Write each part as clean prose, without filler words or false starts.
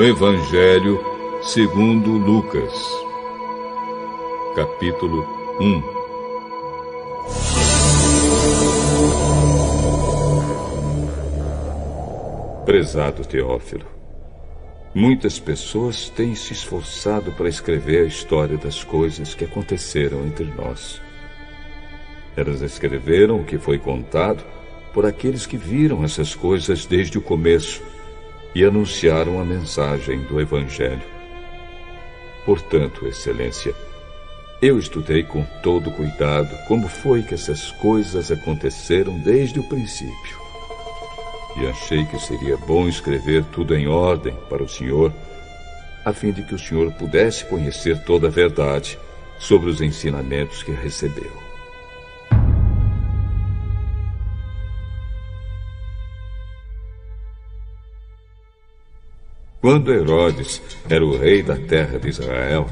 Evangelho segundo Lucas, capítulo 1. Prezado Teófilo, muitas pessoas têm se esforçado para escrever a história das coisas que aconteceram entre nós. Elas escreveram o que foi contado por aqueles que viram essas coisas desde o começo e anunciaram a mensagem do Evangelho. Portanto, Excelência, eu estudei com todo cuidado como foi que essas coisas aconteceram desde o princípio. E achei que seria bom escrever tudo em ordem para o senhor, a fim de que o senhor pudesse conhecer toda a verdade sobre os ensinamentos que recebeu. Quando Herodes era o rei da terra de Israel,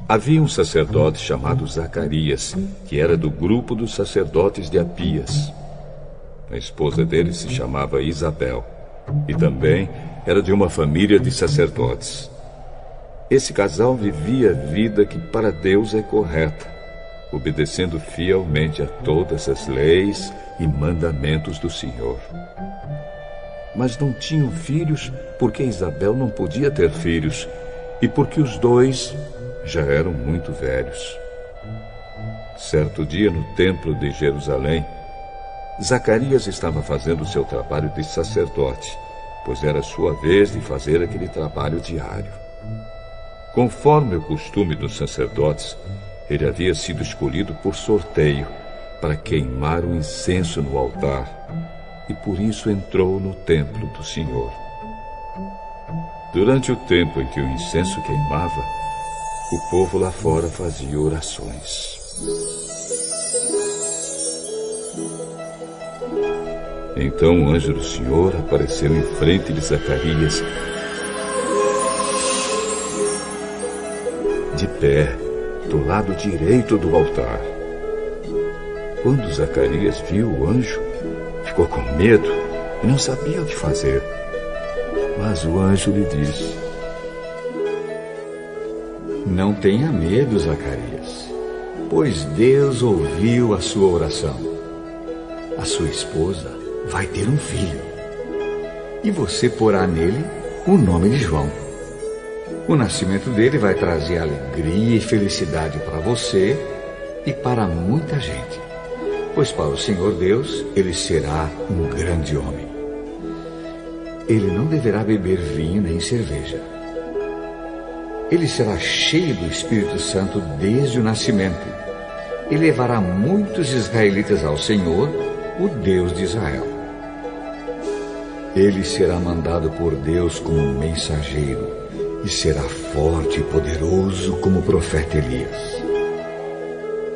havia um sacerdote chamado Zacarias, que era do grupo dos sacerdotes de Abias. A esposa dele se chamava Isabel, e também era de uma família de sacerdotes. Esse casal vivia a vida que para Deus é correta, obedecendo fielmente a todas as leis e mandamentos do Senhor. Mas não tinham filhos porque Isabel não podia ter filhos e porque os dois já eram muito velhos. Certo dia, no templo de Jerusalém, Zacarias estava fazendo seu trabalho de sacerdote, pois era sua vez de fazer aquele trabalho diário. Conforme o costume dos sacerdotes, ele havia sido escolhido por sorteio para queimar o incenso no altar, e por isso entrou no templo do Senhor. Durante o tempo em que o incenso queimava, o povo lá fora fazia orações. Então o anjo do Senhor apareceu em frente de Zacarias, de pé, do lado direito do altar. Quando Zacarias viu o anjo, ficou com medo e não sabia o que fazer. Mas o anjo lhe disse: Não tenha medo, Zacarias, pois Deus ouviu a sua oração. A sua esposa vai ter um filho, e você porá nele o nome de João. O nascimento dele vai trazer alegria e felicidade para você e para muita gente, pois para o Senhor Deus ele será um grande homem. Ele não deverá beber vinho nem cerveja. Ele será cheio do Espírito Santo desde o nascimento e levará muitos israelitas ao Senhor, o Deus de Israel. Ele será mandado por Deus como um mensageiro e será forte e poderoso como o profeta Elias.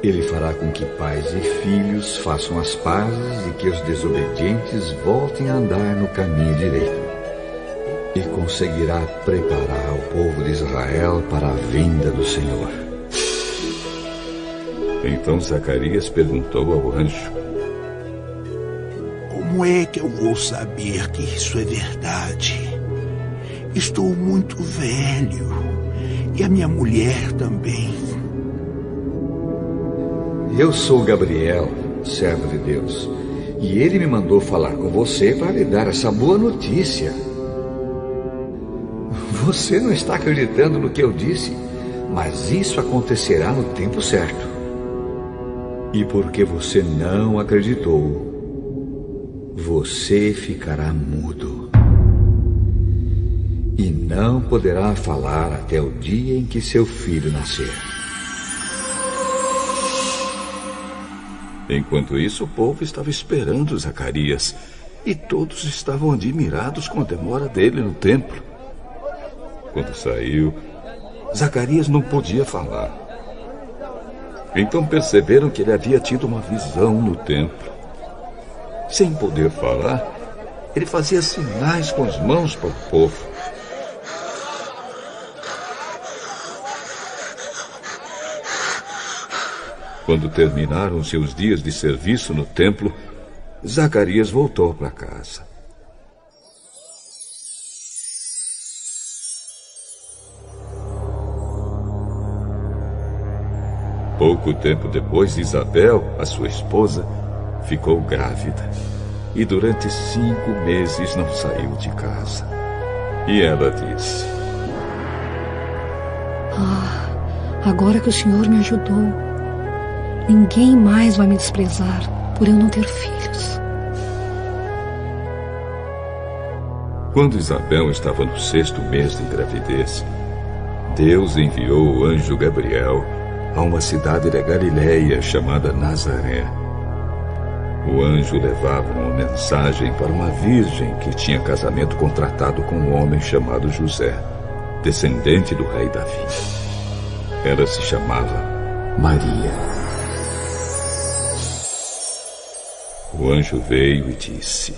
Ele fará com que pais e filhos façam as pazes e que os desobedientes voltem a andar no caminho direito. E conseguirá preparar o povo de Israel para a vinda do Senhor. Então Zacarias perguntou ao anjo: Como é que eu vou saber que isso é verdade? Estou muito velho e a minha mulher também. Eu sou Gabriel, servo de Deus, e ele me mandou falar com você para lhe dar essa boa notícia. Você não está acreditando no que eu disse, mas isso acontecerá no tempo certo. E porque você não acreditou, você ficará mudo e não poderá falar até o dia em que seu filho nascer. Enquanto isso, o povo estava esperando Zacarias, e todos estavam admirados com a demora dele no templo. Quando saiu, Zacarias não podia falar. Então perceberam que ele havia tido uma visão no templo. Sem poder falar, ele fazia sinais com as mãos para o povo. Quando terminaram seus dias de serviço no templo, Zacarias voltou para casa. Pouco tempo depois, Isabel, a sua esposa, ficou grávida. E durante 5 meses não saiu de casa. E ela disse: agora que o Senhor me ajudou, ninguém mais vai me desprezar por eu não ter filhos. Quando Isabel estava no 6º mês de gravidez, Deus enviou o anjo Gabriel a uma cidade da Galileia chamada Nazaré. O anjo levava uma mensagem para uma virgem que tinha casamento contratado com um homem chamado José, descendente do rei Davi. Ela se chamava Maria. O anjo veio e disse: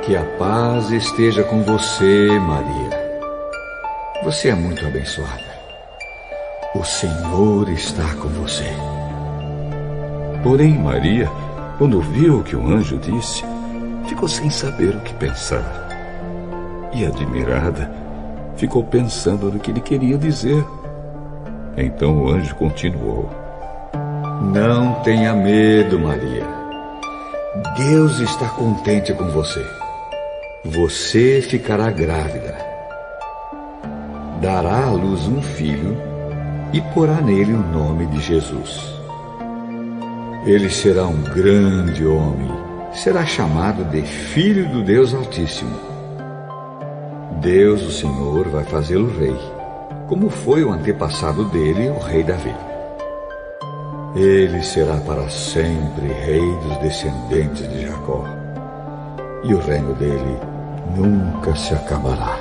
Que a paz esteja com você, Maria. Você é muito abençoada. O Senhor está com você. Porém, Maria, quando viu o que o anjo disse, ficou sem saber o que pensar. E, admirada, ficou pensando no que lhe queria dizer. Então o anjo continuou: Não tenha medo, Maria. Deus está contente com você. Você ficará grávida. Dará à luz um filho e porá nele o nome de Jesus. Ele será um grande homem. Será chamado de Filho do Deus Altíssimo. Deus, o Senhor, vai fazê-lo rei, como foi o antepassado dele, o rei Davi. Ele será para sempre rei dos descendentes de Jacó, e o reino dele nunca se acabará.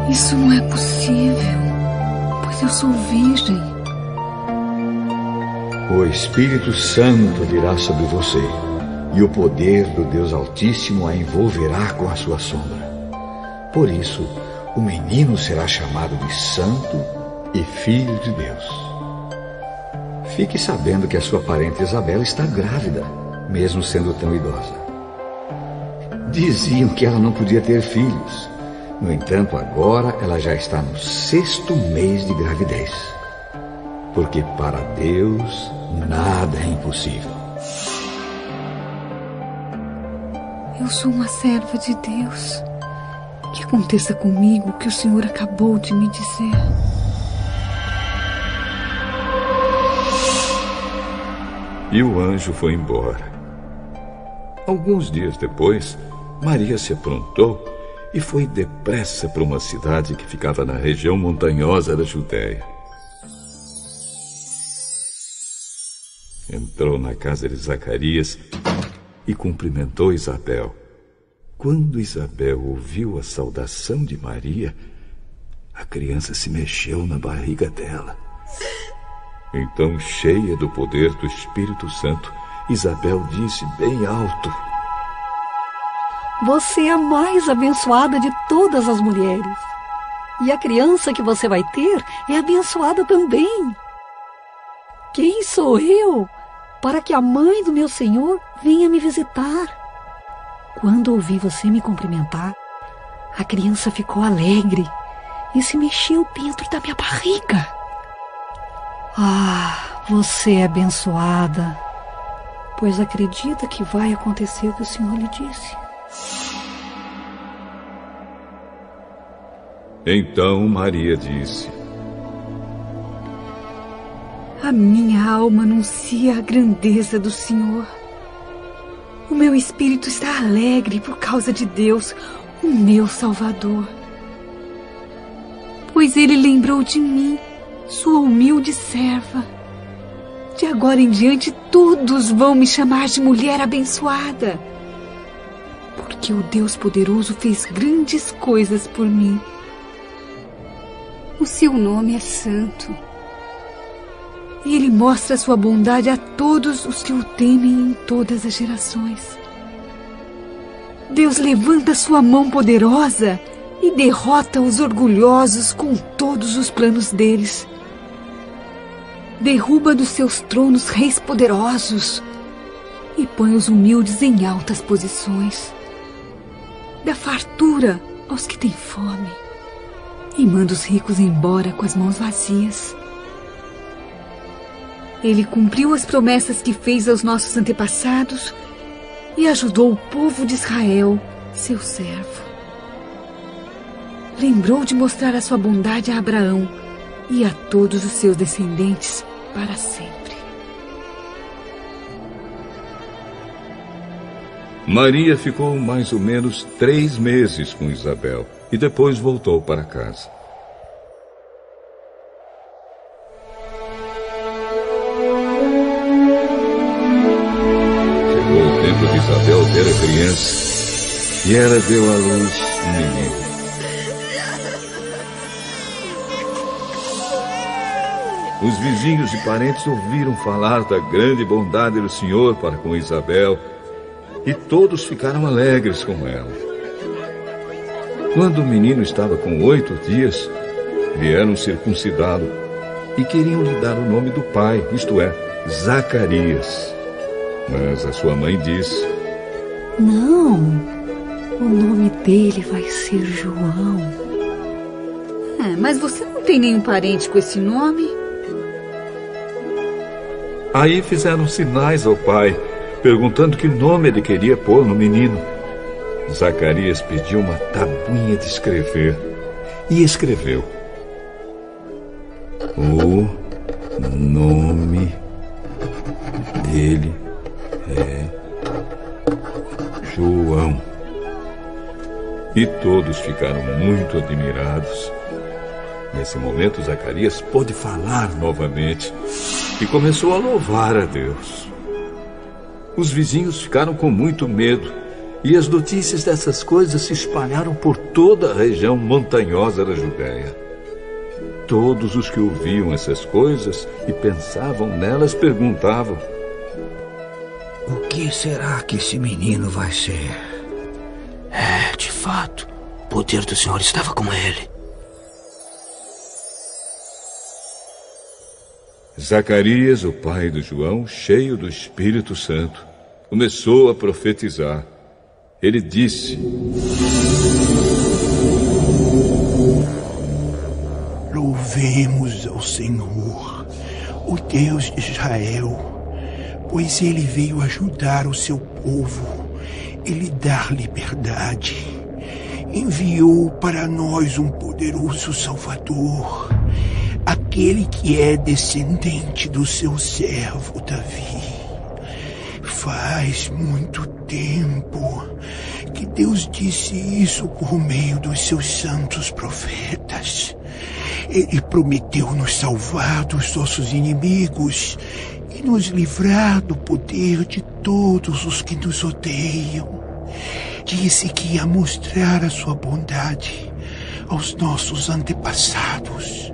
Isso não é possível, pois eu sou virgem. O Espírito Santo virá sobre você, e o poder do Deus Altíssimo a envolverá com a sua sombra. Por isso, o menino será chamado de Santo e Filho de Deus. Fique sabendo que a sua parente Isabel está grávida, mesmo sendo tão idosa. Diziam que ela não podia ter filhos. No entanto, agora ela já está no 6º mês de gravidez. Porque para Deus nada é impossível. Eu sou uma serva de Deus. Que aconteça comigo o que o Senhor acabou de me dizer. E o anjo foi embora. Alguns dias depois, Maria se aprontou e foi depressa para uma cidade que ficava na região montanhosa da Judéia. Entrou na casa de Zacarias e cumprimentou Isabel. Quando Isabel ouviu a saudação de Maria, a criança se mexeu na barriga dela. Então, cheia do poder do Espírito Santo, Isabel disse bem alto: Você é a mais abençoada de todas as mulheres. E a criança que você vai ter é abençoada também. Quem sou eu para que a mãe do meu Senhor venha me visitar? Quando ouvi você me cumprimentar, a criança ficou alegre e se mexeu dentro da minha barriga. Você é abençoada, pois acredita que vai acontecer o que o Senhor lhe disse. Então Maria disse: A minha alma anuncia a grandeza do Senhor. O meu espírito está alegre por causa de Deus, o meu Salvador. Pois Ele lembrou de mim, sua humilde serva. De agora em diante todos vão me chamar de mulher abençoada, porque o Deus poderoso fez grandes coisas por mim. O seu nome é santo. E Ele mostra sua bondade a todos os que o temem em todas as gerações. Deus levanta sua mão poderosa e derrota os orgulhosos com todos os planos deles. Derruba dos seus tronos reis poderosos e põe os humildes em altas posições. Dá fartura aos que têm fome e manda os ricos embora com as mãos vazias. Ele cumpriu as promessas que fez aos nossos antepassados e ajudou o povo de Israel, seu servo. Lembrou de mostrar a sua bondade a Abraão e a todos os seus descendentes para sempre. Maria ficou mais ou menos 3 meses com Isabel e depois voltou para casa. Chegou o tempo de Isabel ter a criança e ela deu à luz um menino. Os vizinhos e parentes ouviram falar da grande bondade do Senhor para com Isabel e todos ficaram alegres com ela. Quando o menino estava com 8 dias, vieram circuncidá-lo e queriam lhe dar o nome do pai, isto é, Zacarias. Mas a sua mãe disse: Não, o nome dele vai ser João. Mas você não tem nenhum parente com esse nome? Aí fizeram sinais ao pai, perguntando que nome ele queria pôr no menino. Zacarias pediu uma tabuinha de escrever e escreveu: o nome dele é João. E todos ficaram muito admirados. Nesse momento, Zacarias pôde falar novamente e começou a louvar a Deus. Os vizinhos ficaram com muito medo e as notícias dessas coisas se espalharam por toda a região montanhosa da Judéia. Todos os que ouviam essas coisas e pensavam nelas perguntavam: o que será que esse menino vai ser? De fato, o poder do Senhor estava com ele. Zacarias, o pai do João, cheio do Espírito Santo, começou a profetizar. Ele disse: louvemos ao Senhor, o Deus de Israel, pois ele veio ajudar o seu povo e lhe dar liberdade. Enviou para nós um poderoso Salvador, aquele que é descendente do seu servo Davi. Faz muito tempo que Deus disse isso por meio dos seus santos profetas. Ele prometeu nos salvar dos nossos inimigos e nos livrar do poder de todos os que nos odeiam. Disse que ia mostrar a sua bondade aos nossos antepassados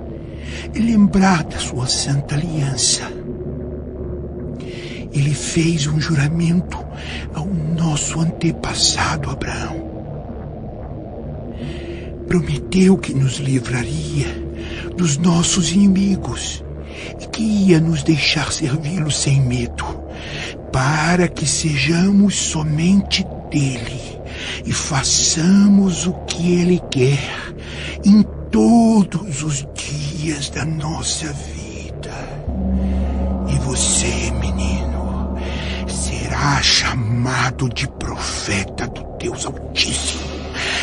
e lembrar da sua santa aliança. Ele fez um juramento ao nosso antepassado Abraão. Prometeu que nos livraria dos nossos inimigos e que ia nos deixar servi-lo sem medo, para que sejamos somente dele e façamos o que ele quer em todos os dias da nossa vida. E você, menino, será chamado de profeta do Deus Altíssimo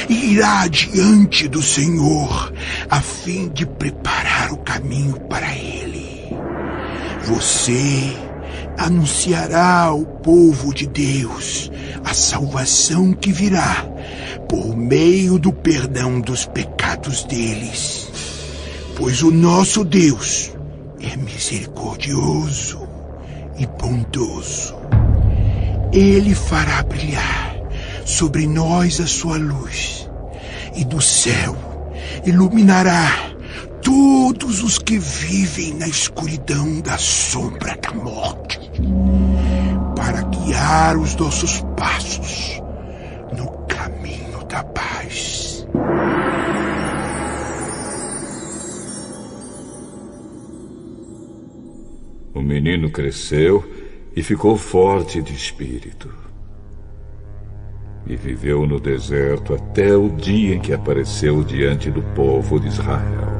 e irá diante do Senhor a fim de preparar o caminho para ele. Você anunciará ao povo de Deus a salvação que virá por meio do perdão dos pecados deles, pois o nosso Deus é misericordioso e bondoso. Ele fará brilhar sobre nós a sua luz, e do céu iluminará todos os que vivem na escuridão da sombra da morte, para guiar os nossos passos no caminho da paz. O menino cresceu e ficou forte de espírito. e viveu no deserto até o dia em que apareceu diante do povo de Israel.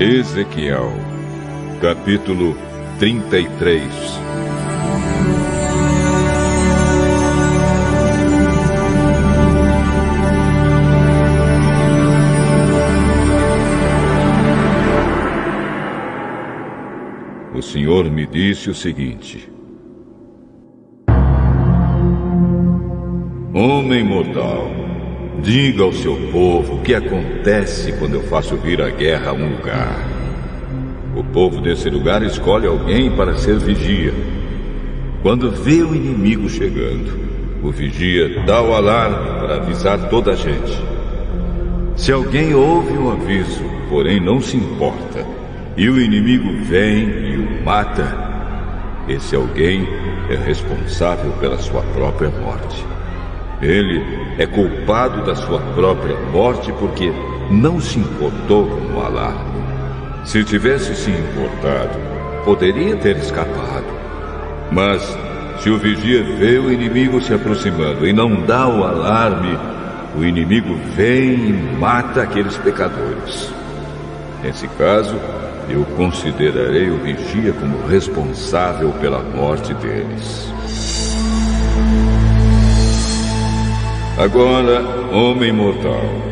Ezequiel, capítulo 33. O Senhor me disse o seguinte: Homem mortal, diga ao seu povo o que acontece quando eu faço vir a guerra a um lugar. O povo desse lugar escolhe alguém para ser vigia. Quando vê o inimigo chegando, o vigia dá o alarme para avisar toda a gente. Se alguém ouve um aviso, porém não se importa, e o inimigo vem e o mata, esse alguém é responsável pela sua própria morte. Ele é culpado da sua própria morte porque não se importou com o alarme. Se tivesse se importado, poderia ter escapado. Mas, se o vigia vê o inimigo se aproximando e não dá o alarme, o inimigo vem e mata aqueles pecadores. Nesse caso, eu considerarei o vigia como responsável pela morte deles. Agora, homem mortal,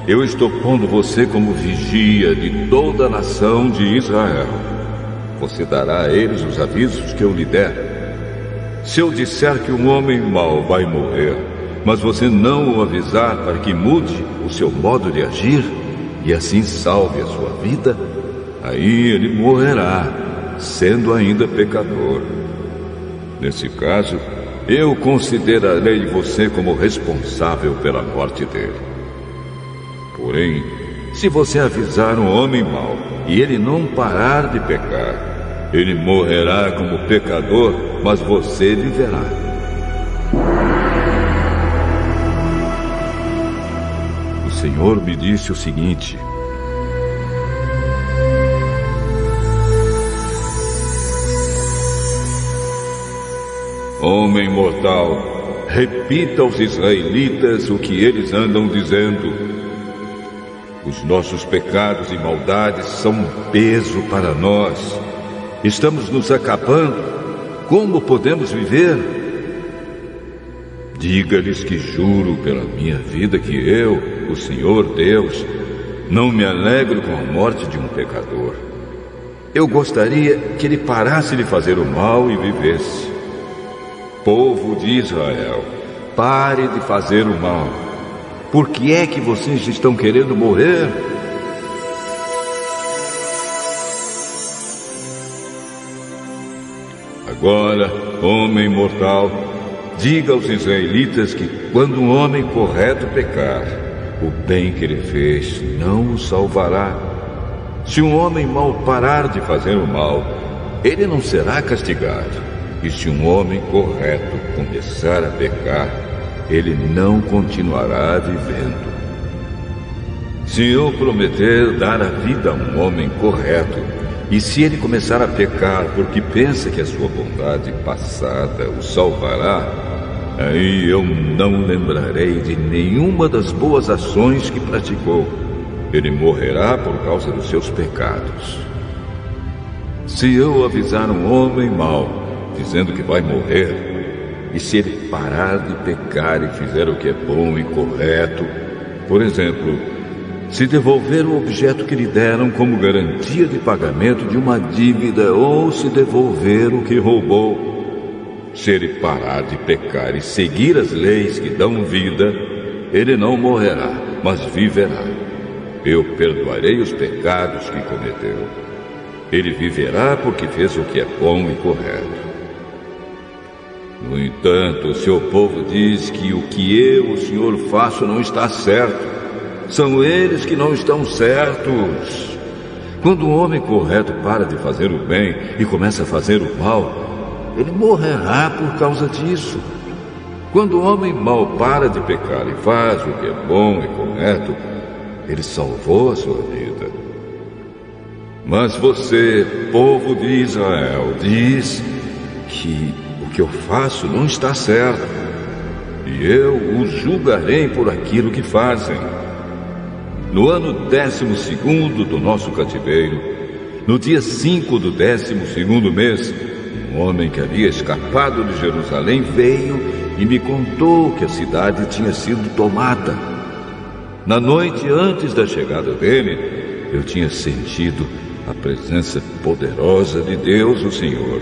eu estou pondo você como vigia de toda a nação de Israel. Você dará a eles os avisos que eu lhe der. Se eu disser que um homem mau vai morrer, mas você não o avisar para que mude o seu modo de agir e assim salve a sua vida, aí ele morrerá, sendo ainda pecador. Nesse caso, eu considerarei você como responsável pela morte dele. Porém, se você avisar um homem mau e ele não parar de pecar, ele morrerá como pecador, mas você viverá. O Senhor me disse o seguinte: Homem mortal, repita aos israelitas o que eles andam dizendo. Os nossos pecados e maldades são um peso para nós. Estamos nos acabando. Como podemos viver? Diga-lhes que juro pela minha vida que eu, o Senhor Deus, não me alegro com a morte de um pecador. Eu gostaria que ele parasse de fazer o mal e vivesse. Povo de Israel, pare de fazer o mal. Por que é que vocês estão querendo morrer? Agora, homem mortal, diga aos israelitas que quando um homem correto pecar, o bem que ele fez não o salvará. Se um homem mau parar de fazer o mal, ele não será castigado. E se um homem correto começar a pecar, ele não continuará vivendo. Se eu prometer dar a vida a um homem correto, e se ele começar a pecar porque pensa que a sua bondade passada o salvará, aí eu não lembrarei de nenhuma das boas ações que praticou. Ele morrerá por causa dos seus pecados. Se eu avisar um homem mau, dizendo que vai morrer, e se ele parar de pecar e fizer o que é bom e correto, por exemplo, se devolver o objeto que lhe deram como garantia de pagamento de uma dívida ou se devolver o que roubou. Se ele parar de pecar e seguir as leis que dão vida, ele não morrerá, mas viverá. Eu perdoarei os pecados que cometeu. Ele viverá porque fez o que é bom e correto. No entanto, o seu povo diz que o que eu, o Senhor, faço não está certo. São eles que não estão certos. Quando o homem correto para de fazer o bem e começa a fazer o mal, ele morrerá por causa disso. Quando o homem mau para de pecar e faz o que é bom e correto, ele salvou a sua vida. Mas você, povo de Israel, diz que o que eu faço não está certo, e eu os julgarei por aquilo que fazem. No ano 12º do nosso cativeiro, no dia 5 do 12º mês, um homem que havia escapado de Jerusalém veio e me contou que a cidade tinha sido tomada. Na noite antes da chegada dele, eu tinha sentido a presença poderosa de Deus, o Senhor.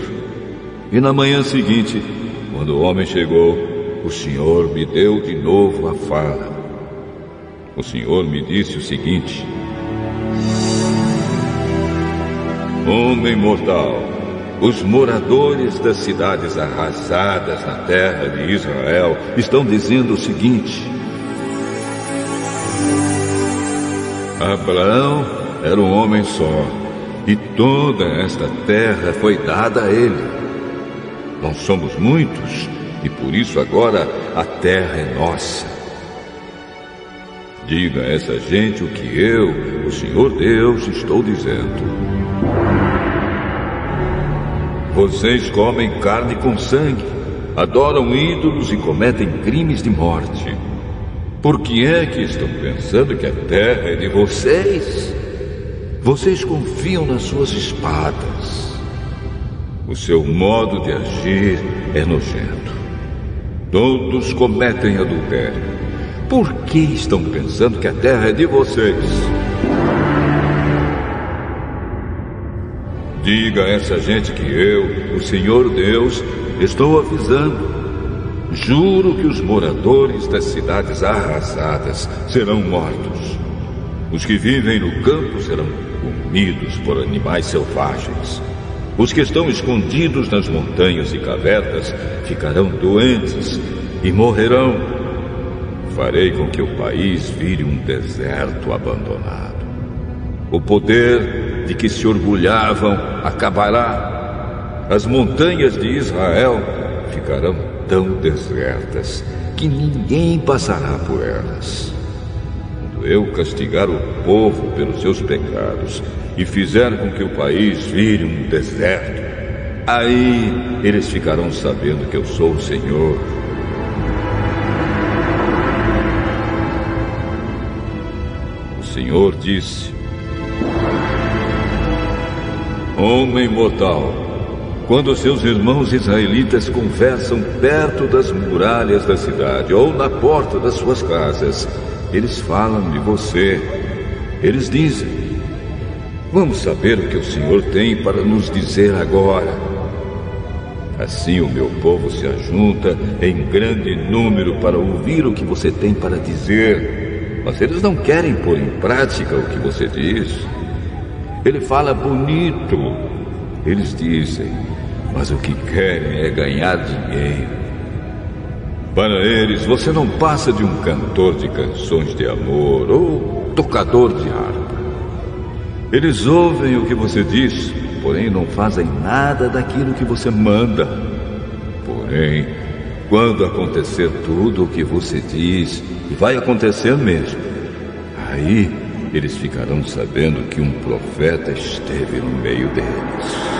E na manhã seguinte, quando o homem chegou, o Senhor me deu de novo a fala. O Senhor me disse o seguinte: Homem mortal, os moradores das cidades arrasadas na terra de Israel estão dizendo o seguinte: Abraão era um homem só, e toda esta terra foi dada a ele. Nós somos muitos, e por isso agora a terra é nossa. Diga a essa gente o que eu, o Senhor Deus, estou dizendo. Vocês comem carne com sangue, adoram ídolos e cometem crimes de morte. Por que é que estão pensando que a terra é de vocês? Vocês confiam nas suas espadas. O seu modo de agir é nojento. Todos cometem adultério. Por que estão pensando que a terra é de vocês? Diga a essa gente que eu, o Senhor Deus, estou avisando. Juro que os moradores das cidades arrasadas serão mortos. Os que vivem no campo serão comidos por animais selvagens. Os que estão escondidos nas montanhas e cavernas ficarão doentes e morrerão. Farei com que o país vire um deserto abandonado. O poder de que se orgulhavam acabará. As montanhas de Israel ficarão tão desertas que ninguém passará por elas. Quando eu castigar o povo pelos seus pecados e fizer com que o país vire um deserto, aí eles ficarão sabendo que eu sou o Senhor. O Senhor disse: Homem mortal, quando seus irmãos israelitas conversam perto das muralhas da cidade ou na porta das suas casas, eles falam de você. Eles dizem: Vamos saber o que o Senhor tem para nos dizer agora. Assim o meu povo se ajunta em grande número para ouvir o que você tem para dizer. Mas eles não querem pôr em prática o que você diz. Ele fala bonito, eles dizem, mas o que querem é ganhar dinheiro. Para eles, você não passa de um cantor de canções de amor ou tocador de harpa. Eles ouvem o que você diz, porém não fazem nada daquilo que você manda. Porém, quando acontecer tudo o que você diz, e vai acontecer mesmo, aí eles ficarão sabendo que um profeta esteve no meio deles.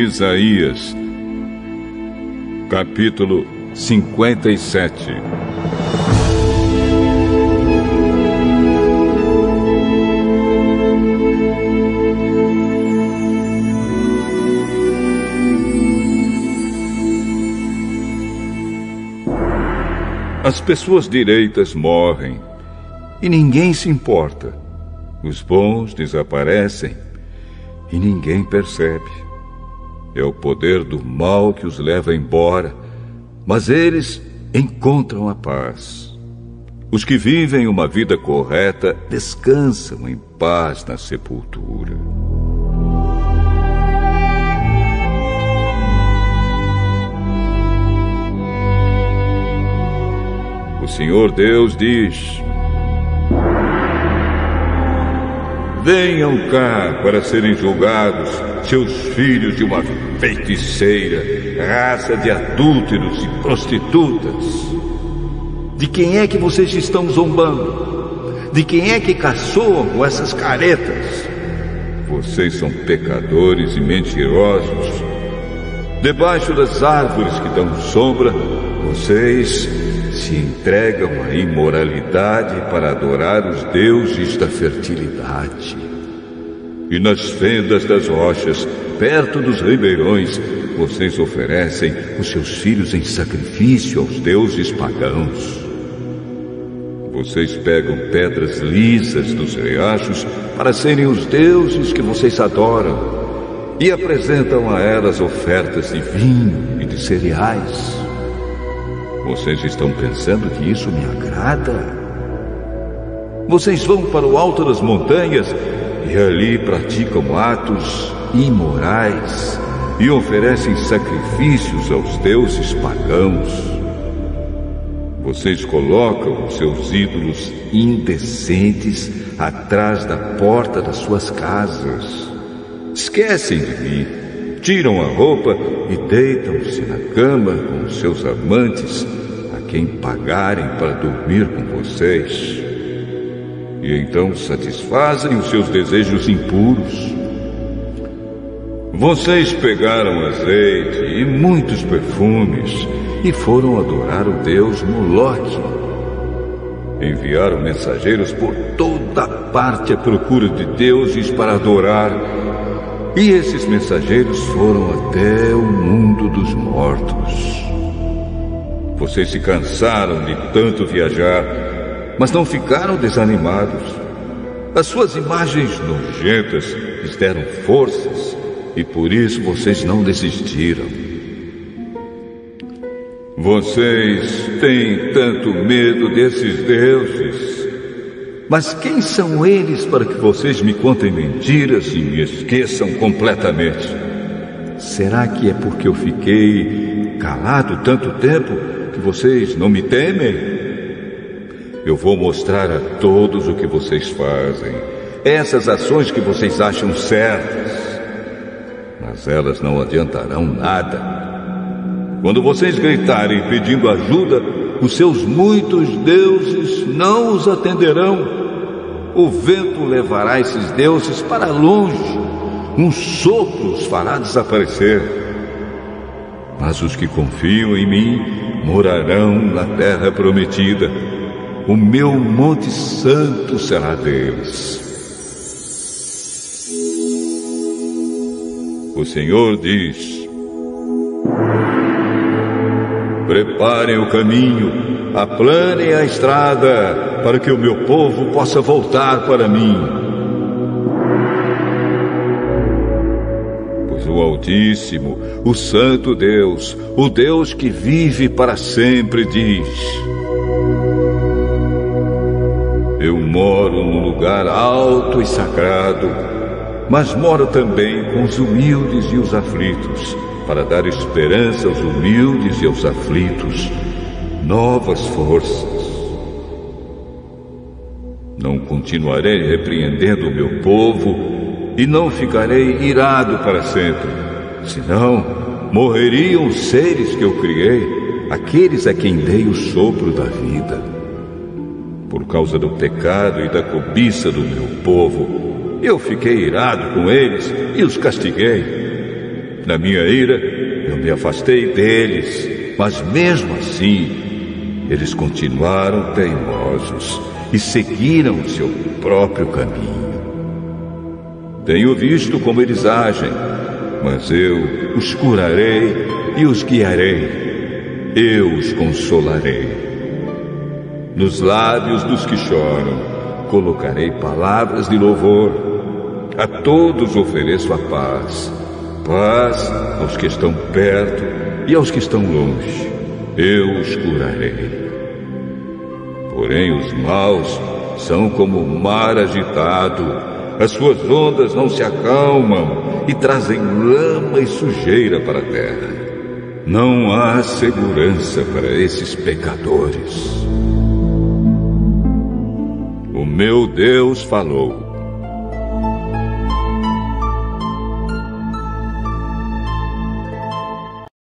Isaías, capítulo 57. As pessoas direitas morrem e ninguém se importa. Os bons desaparecem e ninguém percebe. É o poder do mal que os leva embora, mas eles encontram a paz. Os que vivem uma vida correta descansam em paz na sepultura. O Senhor Deus diz: venham cá para serem julgados, seus filhos de uma feiticeira, raça de adúlteros e prostitutas. De quem é que vocês estão zombando? De quem é que caçoam com essas caretas? Vocês são pecadores e mentirosos. Debaixo das árvores que dão sombra, vocês se entregam à imoralidade para adorar os deuses da fertilidade. E nas fendas das rochas, perto dos ribeirões, vocês oferecem os seus filhos em sacrifício aos deuses pagãos. Vocês pegam pedras lisas dos riachos para serem os deuses que vocês adoram e apresentam a elas ofertas de vinho e de cereais. Vocês estão pensando que isso me agrada? Vocês vão para o alto das montanhas e ali praticam atos imorais e oferecem sacrifícios aos deuses pagãos. Vocês colocam os seus ídolos indecentes atrás da porta das suas casas. Esquecem de mim, tiram a roupa e deitam-se na cama com os seus amantes, a quem pagarem para dormir com vocês. E então satisfazem os seus desejos impuros. Vocês pegaram azeite e muitos perfumes e foram adorar o deus Moloque. Enviaram mensageiros por toda parte à procura de deuses para adorar. E esses mensageiros foram até o mundo dos mortos. Vocês se cansaram de tanto viajar, mas não ficaram desanimados. As suas imagens nojentas lhes deram forças e por isso vocês não desistiram. Vocês têm tanto medo desses deuses. Mas quem são eles para que vocês me contem mentiras e me esqueçam completamente? Será que é porque eu fiquei calado tanto tempo que vocês não me temem? Eu vou mostrar a todos o que vocês fazem, essas ações que vocês acham certas, mas elas não adiantarão nada. Quando vocês gritarem pedindo ajuda, os seus muitos deuses não os atenderão. O vento levará esses deuses para longe. Um sopro os fará desaparecer. Mas os que confiam em mim morarão na terra prometida. O meu monte santo será deles. O Senhor diz: preparem o caminho, aplanem a estrada, para que o meu povo possa voltar para mim. Pois o Altíssimo, o Santo Deus, o Deus que vive para sempre, diz: eu moro num lugar alto e sagrado, mas moro também com os humildes e os aflitos, para dar esperança aos humildes e aos aflitos, novas forças. Não continuarei repreendendo o meu povo e não ficarei irado para sempre, senão morreriam os seres que eu criei, aqueles a quem dei o sopro da vida. Por causa do pecado e da cobiça do meu povo, eu fiquei irado com eles e os castiguei. Na minha ira, eu me afastei deles, mas mesmo assim, eles continuaram teimosos e seguiram o seu próprio caminho. Tenho visto como eles agem, mas eu os curarei e os guiarei. Eu os consolarei. Nos lábios dos que choram, colocarei palavras de louvor. A todos ofereço a paz. Paz aos que estão perto e aos que estão longe. Eu os curarei. Porém, os maus são como o mar agitado. As suas ondas não se acalmam e trazem lama e sujeira para a terra. Não há segurança para esses pecadores. O meu Deus falou.